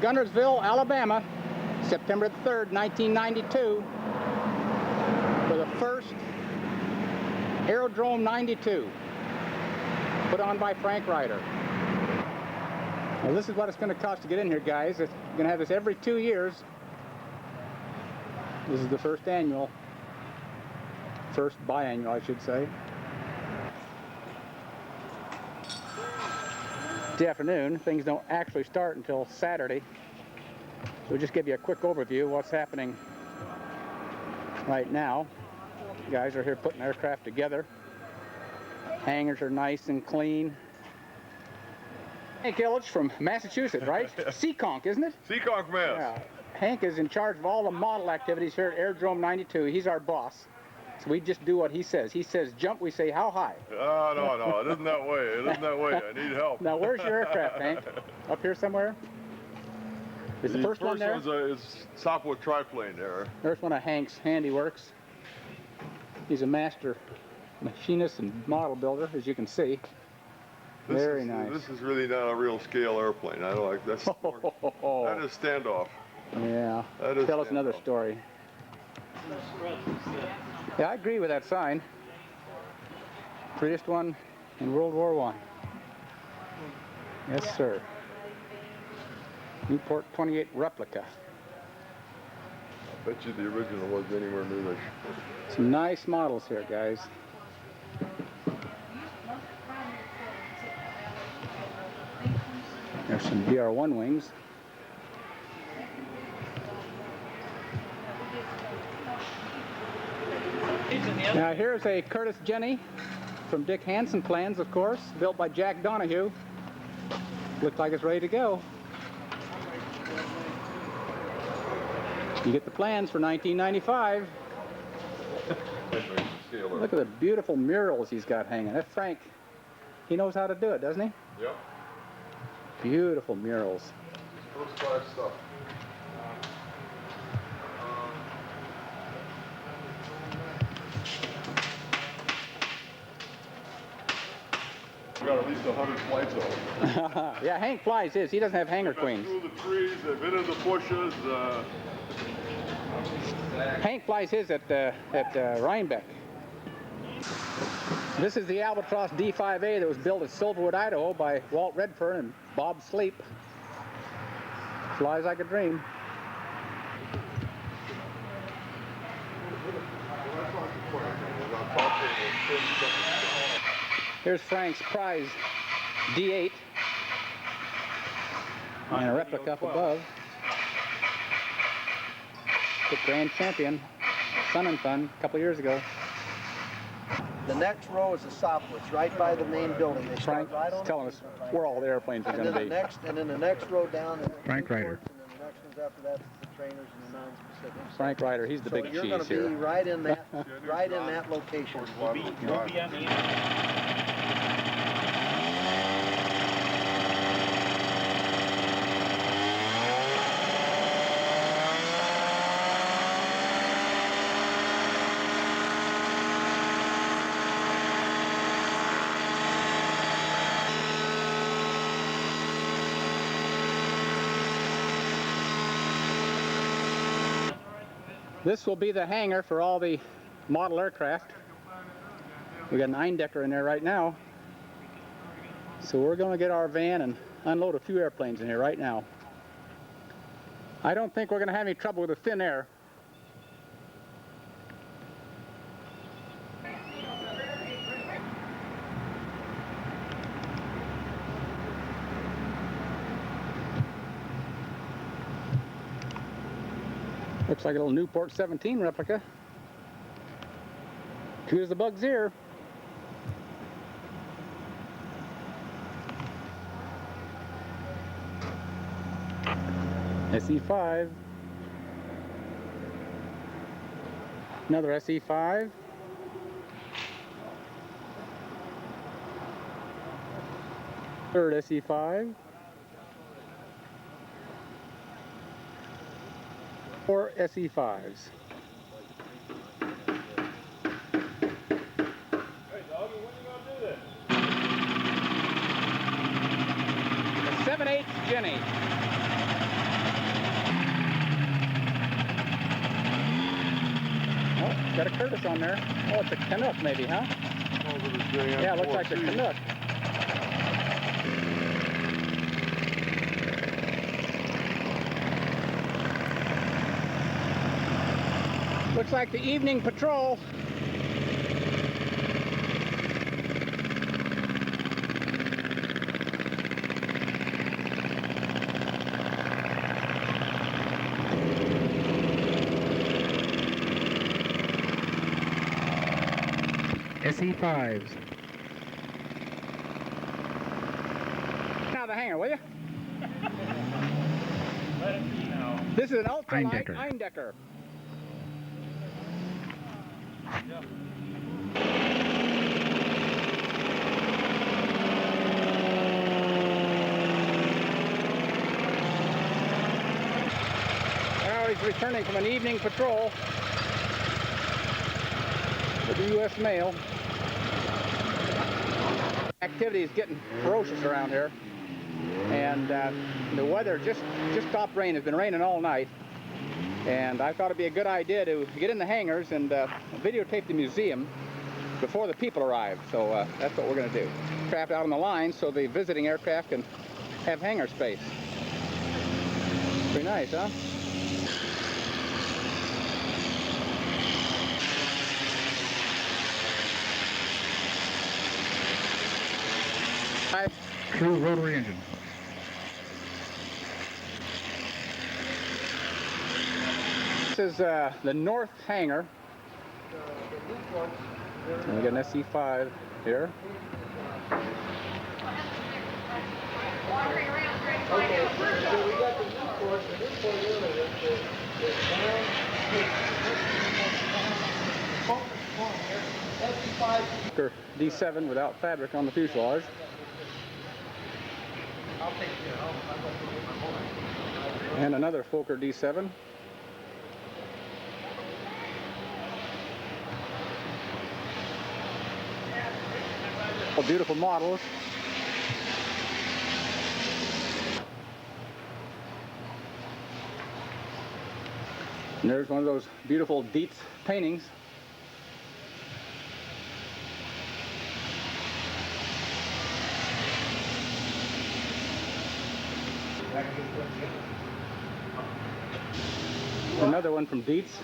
Guntersville, Alabama, September 3rd, 1992, for the first Aerodrome 92, put on by Frank Ryder. Well, this is what it's going to cost to get in here, guys. It's going to have this every 2 years. This is the first annual, first biannual, I should say. This afternoon, things don't actually start until Saturday. So we'll just give you a quick overview of what's happening right now. You guys are here putting aircraft together. Hangars are nice and clean. Hank Illich from Massachusetts, right? Seekonk, isn't it? Seekonk, Mass. Yeah. Hank is in charge of all the model activities here at Aerodrome 92. He's our boss. So we just do what he says. He says jump, we say how high. Oh, no, it isn't that way. It isn't that way. I need help. Now, where's your aircraft, Hank? Up here somewhere? Is the first one there? Is Sopwith triplane there. There's one of Hank's handiworks. He's a master machinist and model builder, as you can see. Very nice. This is really not a real scale airplane. I don't like that. That is standoff. Yeah. Tell us another story. Yeah, I agree with that sign. Prettiest one in World War I. Yes, sir. Newport 28 replica. I bet you the original wasn't anywhere near this. Some nice models here, guys. There's some DR1 wings. Now here's a Curtis Jenny from Dick Hansen plans, of course, built by Jack Donahue. Looks like it's ready to go. You get the plans for 1995. Look at the beautiful murals he's got hanging. That's Frank. He knows how to do it, doesn't he? Yep. Beautiful murals. First class stuff. We got at least 100 flights of them. Yeah, Hank flies his. He doesn't have hangar queens. Through the trees, they've been in the bushes. Hank flies his at Rhinebeck. This is the Albatross D5A that was built at Silverwood, Idaho by Walt Redfern and Bob Sleep. Flies like a dream. Here's Frank's prize D8 and a replica up above. The grand champion, Sun and Fun, a couple years ago. The next row is the Sopwith, right by the main building. They Frank right on telling us where all the airplanes are going to be. And then the next row down is Frank Ryder. And then the next ones after that is the trainers and the non-specific. Frank Ryder, he's the big cheese here. You're going to be right in that, location. We'll be on the end. This will be the hangar for all the model aircraft. We got an Eindecker in there right now. So we're going to get our van and unload a few airplanes in here right now. I don't think we're going to have any trouble with the thin air. Looks like a little Newport 17 replica. Cute as the bug's ear. SE5. Another SE5. Third SE5. 4 SE5s. Hey, doggy, when you gonna do this? The 7/8 Jenny. Got a Curtis on there. Oh, it's a Canuck maybe, huh? Yeah, it looks like a Canuck. Looks like the evening patrol. SE5s. Now the hangar, will you? Let it be now. This is an ultralight Eindecker. Eindecker. Well, he's returning from an evening patrol with the U.S. mail. Activity is getting ferocious around here, and the weather just stopped raining. It's been raining all night, and I thought it'd be a good idea to get in the hangars and videotape the museum before the people arrive. So that's what we're going to do. Craft out on the line so the visiting aircraft can have hangar space. Pretty nice, huh? True rotary engine. This is the north hangar. And we got an SE5 here. Okay, so we got the Newport. The Newport earlier. Fokker D7 without fabric on the fuselage. I'll take care. I'll go get my boy. And another Fokker D7. Oh, beautiful models. And there's one of those beautiful Dietz paintings. Another one from Dietz.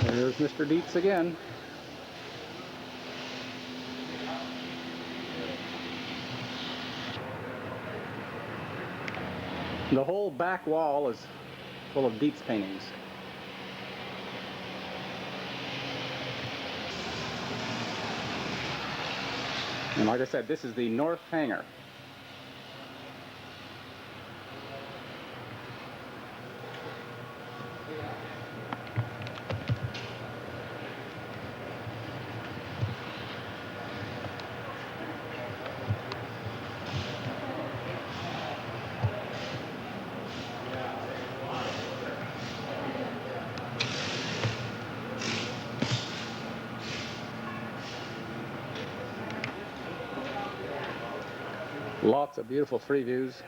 There's Mr. Dietz again. The whole back wall is full of Dietz paintings. And like I said, this is the north hangar. Lots of beautiful free views.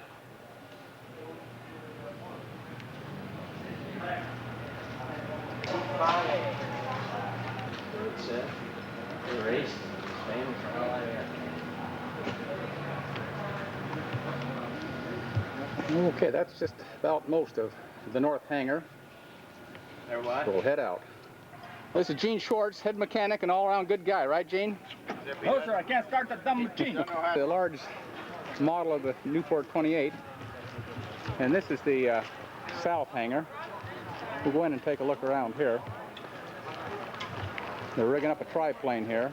Okay, that's just about most of the north hangar. There what? We'll head out. This is Gene Schwartz, head mechanic and all-around good guy, right, Gene? No, sir, I can't start the dumb machine. The large model of the Newport 28, and this is the south hangar. We'll go in and take a look around here. They're rigging up a triplane here.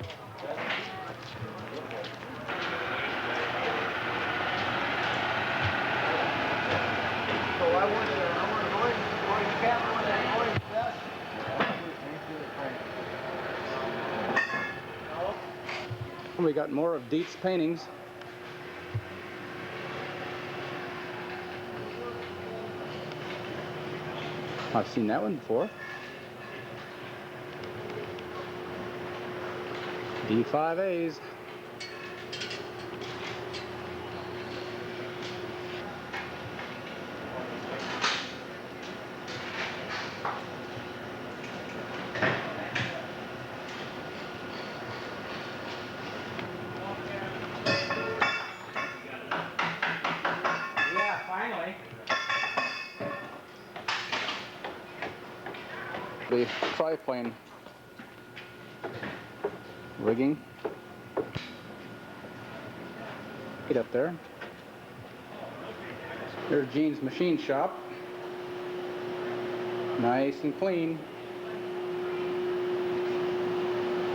So I want an orange cap with an orange vest. We got more of Dietz paintings. I've seen that one before. D5As. Yeah, finally. The triplane rigging. Get up there. There's Gene's machine shop. Nice and clean.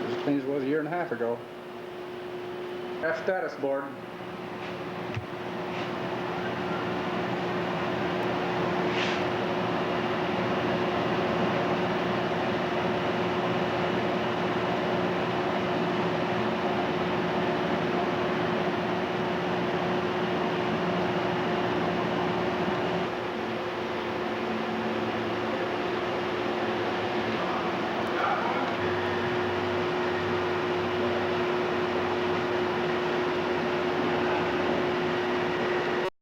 As clean as it was a year and a half ago. F status board.